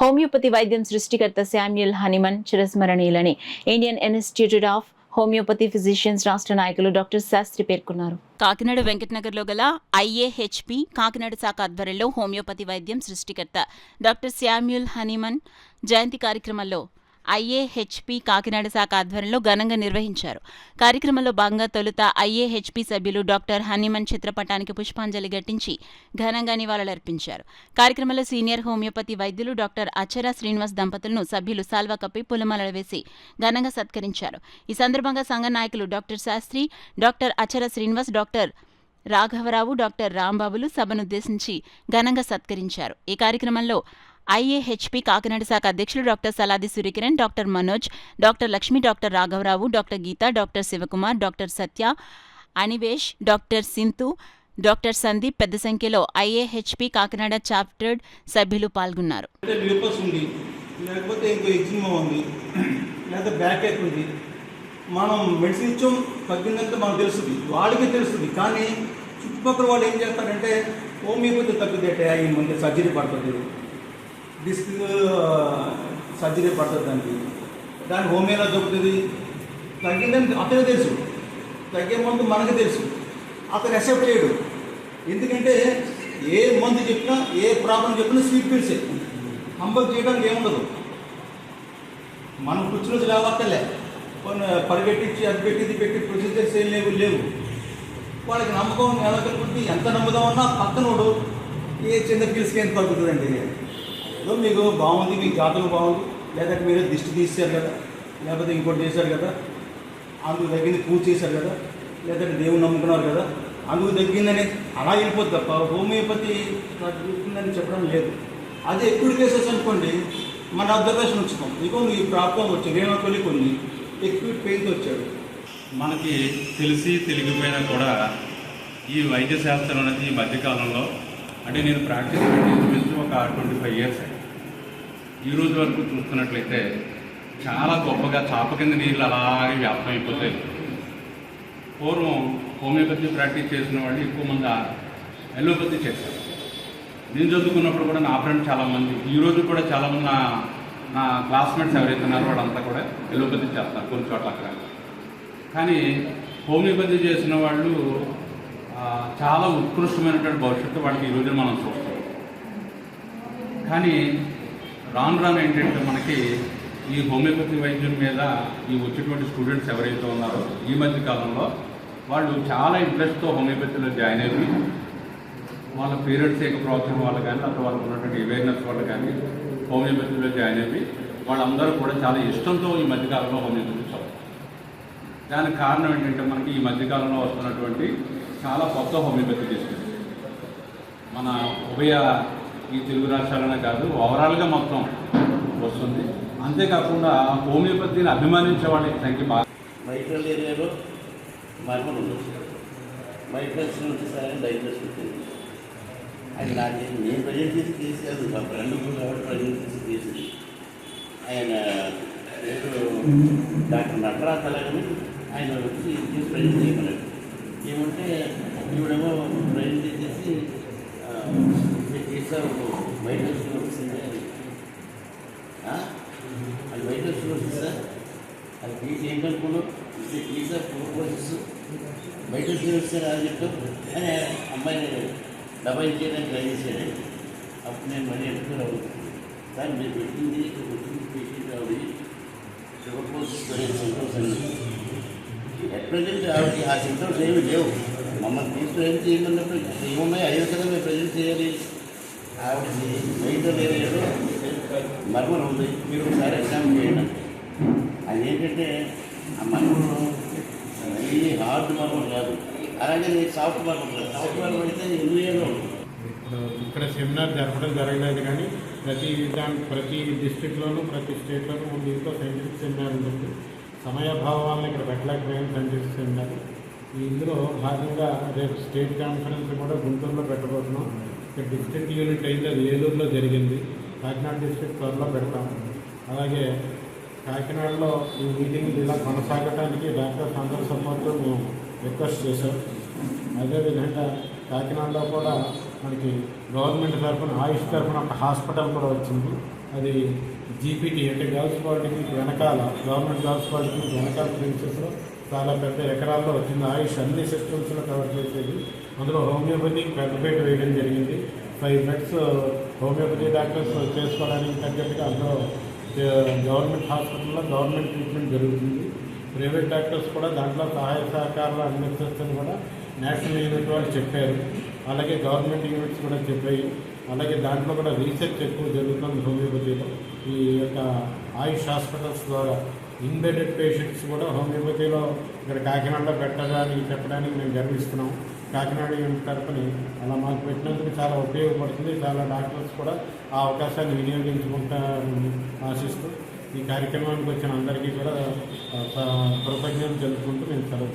Homeopathy వైద్యం సృష్టికర్త Samuel Hahnemann చిరస్మరణీయులని Indian Institute of Homeopathy physicians రాష్ట్ర నాయకులు డాక్టర్ శాస్త్రి పేర్కొన్నారు. కాకినాడ వెంకటనగర్లో గల ఐఏహెచ్పి కాకినాడ శాఖ ఆధ్వర్యంలో హోమియోపతి వైద్యం సృష్టికర్త డాక్టర్ శామ్యూల్ హనీమన్ జయంతి కార్యక్రమంలో ఐఏహెచ్పి కాకినాడ శాఖ ఆధ్వర్యంలో ఘనంగా నిర్వహించారు. కార్యక్రమంలో భాగంగా తొలుత ఐఏహెచ్పి సభ్యులు డాక్టర్ హనీమన్ చిత్రపటానికి పుష్పాంజలి ఘటించి ఘనంగా నివాళులర్పించారు. కార్యక్రమంలో సీనియర్ హోమియోపతి వైద్యులు డాక్టర్ అచరా శ్రీనివాస్ దంపతులను సభ్యులు సాల్వా కప్పి పూలమాలలు వేసి ఘనంగా సత్కరించారు. ఈ సందర్భంగా సంఘ నాయకులు doctor Shastri, doctor Achara Srinivas, doctor రాఘవరావు, డాక్టర్ రాంబాబులు సభనుద్దేశించి ఘనంగా సత్కరించారు. ఈ కార్యక్రమంలో ఐఏహెచ్పి కాకినాడ శాఖ అధ్యక్షులు doctor Saladi Suryakiran, doctor Manoj, doctor Lakshmi, doctor రాఘవరావు, doctor Geetha, doctor Sivakumar, doctor Satya, Anivesh, doctor Sintu, doctor Sandeep పెద్ద సంఖ్యలో ఐఏహెచ్పి కాకినాడ చాప్టర్ సభ్యులు పాల్గొన్నారు. మనం మెడిసిన్ ఇచ్చాం తగ్గిందంటే మనకు తెలుస్తుంది, వాళ్ళకి తెలుస్తుంది. కానీ చుట్టుపక్కల వాళ్ళు ఏం చేస్తారంటే హోమియోపతి తగ్గుదేట ఈ ముందు సర్జరీ పడుతుంది, డిస్క్ సర్జరీ పడుతుంది, దానికి హోమియోలో దొరుకుతుంది. తగ్గిందని అతనే తెలుసు, తగ్గే మందు మనకు తెలుసు, అతను అక్సెప్ట్ చేయడు. ఎందుకంటే ఏ మందు చెప్పినా ఏ ప్రాబ్లం చెప్పినా స్వీట్ పిలిచే హంబల్ చేయడానికి ఏముండదు. మనం కూర్చుని లేవక్కర్లే, కొన్ని పరిగెట్టించి అది పెట్టి ఇది పెట్టి ప్రొసీజర్స్ ఏం లేవు. వాళ్ళకి నమ్మకం ఎలా కలుగుతుంది? ఎంత నమ్ముదామన్నా పక్కనోడు ఏ చిన్న పిలిచికి ఎంత తగ్గుతుందండి. ఏదో మీకు బాగుంది, మీకు జాతకం బాగుంది, లేదంటే మీరు దిష్టి తీశారు కదా, లేకపోతే ఇంకోటి చేశారు కదా, అందుకు తగ్గింది పూజ చేశారు కదా, లేదంటే దేవుని నమ్ముకున్నారు కదా, అందుకు తగ్గిందని అలా వెళ్ళిపోద్ది తప్ప హోమియోపతి తగ్గుతుందని చెప్పడం లేదు. అదే ఎక్కువ కేసెస్ అనుకోండి, మన అబ్జర్వేషన్ ఉంచుతాం. ఇగో ఈ ప్రాబ్లం వచ్చి రేణుకొని కొన్ని ఎక్కువ పెయిన్తో వచ్చాడు. మనకి తెలిసి తెలియకపోయినా కూడా ఈ వైద్య శాస్త్రం అనేది ఈ మధ్యకాలంలో అంటే నేను ప్రాక్టీస్ పెట్టి ఒక 25 years ఈ రోజు వరకు చూస్తున్నట్లయితే చాలా గొప్పగా చాప కింద నీళ్ళు అలాగే వ్యాప్తం అయిపోతాయి. పూర్వం హోమియోపతి ప్రాక్టీస్ చేసిన వాళ్ళు ఎక్కువ మంది ఎలోపతి చేశారు. నేను చదువుకున్నప్పుడు కూడా నా ఫ్రెండ్ చాలామంది, ఈరోజు కూడా చాలామంది నా క్లాస్మేట్స్ ఎవరైతే ఉన్నారో వాళ్ళంతా కూడా ఎలోపతి చేస్తారు కొన్ని చోట్ల అక్కడ. కానీ హోమియోపతి చేసిన వాళ్ళు చాలా ఉత్కృష్టమైనటువంటి భవిష్యత్తు వాళ్ళకి ఈరోజు మనం చూస్తాం. కానీ రాను ఏంటంటే మనకి ఈ హోమియోపతి వైద్యం మీద ఈ వచ్చేటువంటి స్టూడెంట్స్ ఎవరైతే ఉన్నారో ఈ మధ్య కాలంలో వాళ్ళు చాలా ఇంట్రెస్ట్తో హోమియోపతిలో జాయిన్ అయిపోయి వాళ్ళ పేరెంట్స్ యొక్క ప్రోత్సాహం వాళ్ళు కానీ అక్కడ వాళ్ళకు ఉన్నటువంటి అవేర్నెస్ వాళ్ళు కానీ హోమియోపతిలో జాయిన్ అయిపోయి వాళ్ళందరూ కూడా చాలా ఇష్టంతో ఈ మధ్యకాలంలో హోమియోపతి చదువుతారు. దానికి కారణం ఏంటంటే మనకి ఈ మధ్యకాలంలో వస్తున్నటువంటి చాలా కొత్త హోమియోపతి డిస్ట్రిక్ట్ మన ఉభయ ఈ తెలుగు రాష్ట్రాలనే కాదు ఓవరాల్గా మొత్తం వస్తుంది. అంతేకాకుండా హోమియోపతిని అభిమానించే వాళ్ళ సంఖ్య బాగా. మైట్రల్ ఏరియాలో మార్పులు ఉండొచ్చు, మైట్రల్స్ నుంచి సరే డైజెస్ట్ ఉంటుంది. అది నేను ప్రజెంట్ చేసి తీసేది మా ఫ్రెండ్ కాబట్టి ప్రజెంట్ చేసి తీసింది. ఆయన డాక్టర్ నటరాజ్ అలాగని ఆయన వచ్చి తీసి ప్రజెంట్ చేయమన్నాడు. ఏమంటే ఈవిడేమో ప్రజెంట్ చేసేసి చేసారు మైట్రల్ స్టోన్ వచ్చింది, అది మైట్రల్ స్టోన్ వచ్చింది సార్, అది తీసి ఏంటనుకున్నాం తీసా ప్రోసెస్ మైట్రల్ స్టోన్ వచ్చారు అది చెప్తాం అని అమ్మాయిని డబ్బా చేయడానికి ట్రై చేశాడు. అప్పుడు నేను మనీ ఎట్టుకున్నాను సార్, మీరు పెట్టింది వచ్చింది పేషెంట్ ఆవిడ షుగర్ ప్రోసెస్ సింటమ్స్ అండి. ఎట్ ప్రజెంట్ ఆవిడకి ఆ సింటమ్స్ ఏమీ లేవు. మమ్మల్ని తీసుకుని చేయమన్నప్పుడు ఏమున్నాయి అయ్యో కదా మేము ప్రజెంట్ చేయాలి. ఆవిడకి మైట్రల్ ఏరియాలో మర్మం ఉంది, మీరు ఒకసారి ఎగ్జామ్ చేయండి. అది ఏంటంటే ఆ మర్మం ఈ హార్డ్ మర్మం కాదు, అలాగే సాఫ్ట్ మర్మం కాదు. సాఫ్ట్ మర్మం అయితే ఇండియాలో ఇప్పుడు ఇక్కడ సెమినార్ జరపడం జరగలేదు, కానీ ప్రతి డిస్ట్రిక్ట్లోనూ ప్రతి స్టేట్లోనూ దీంతో సైంటిఫిక్ సెమినార్ ఉంటుంది. సమయాభావం వల్ల ఇక్కడ పెట్టలేకపోయాను సైంటిఫిక్ సెమినార్. ఇందులో భాగంగా రేపు స్టేట్ కాన్ఫరెన్స్ కూడా గుంటూరులో పెట్టబోతున్నాం. ఇక్కడ డిస్ట్రిక్ట్ యూనిట్ అయింది, అది ఏలూరులో జరిగింది. కాకినాడ డిస్ట్రిక్ట్ త్వరలో పెడతాం. అలాగే కాకినాడలో ఈ మీటింగ్ ఇలా కొనసాగడానికి డాక్టర్స్ అందరి సపోర్టు మేము రిక్వెస్ట్ చేశాం. అదేవిధంగా కాకినాడలో కూడా మనకి గవర్నమెంట్ తరఫున ఆయుష్ తరఫున ఒక హాస్పిటల్ కూడా వచ్చింది. అది జీపీటీ అంటే గర్ల్స్ పాలిటెక్నిక్ వెనకాల, గవర్నమెంట్ గర్ల్స్ పాలిటెక్నిక్ వెనకాల ప్రిన్సెస్లో చాలా పెద్ద ఎకరాల్లో వచ్చింది. ఆయుష్ అన్ని సెక్షన్స్లో కవర్ చేసేది. అందులో హోమియోపతి పెద్దపేట వేయడం జరిగింది. 5 బెడ్స్ హోమియోపతి డాక్టర్స్ చేసుకోవడానికి తగ్గట్టుగా అందులో గవర్నమెంట్ హాస్పిటల్లో గవర్నమెంట్ ట్రీట్మెంట్ జరుగుతుంది. ప్రైవేట్ డాక్టర్స్ కూడా దాంట్లో సహాయ సహకారాలు అందించని కూడా నేషనల్ యూనిట్ వాళ్ళు చెప్పారు. అలాగే గవర్నమెంట్ యూనిట్స్ కూడా చెప్పాయి. అలాగే దాంట్లో కూడా రీసెర్చ్ ఎక్కువ జరుగుతుంది హోమియోపతిలో. ఈ యొక్క ఆయుష్ హాస్పిటల్స్ ద్వారా ఇన్బెడెడ్ పేషెంట్స్ కూడా హోమియోపతిలో ఇక్కడ కాకినాడలో పెట్టడానికి చెప్పడానికి మేము గర్విస్తున్నాం. కాకినాడ యూనిట్ తరపుని అలా మాకు పెట్టినందుకు చాలా ఉపయోగపడుతుంది. చాలా డాక్టర్స్ కూడా ఆ అవకాశాన్ని వినియోగించుకుంటారని ఆశిస్తూ ఈ కార్యక్రమానికి వచ్చిన అందరికీ కూడా కృతజ్ఞతలు తెలుపుకుంటూ నేను సెలవు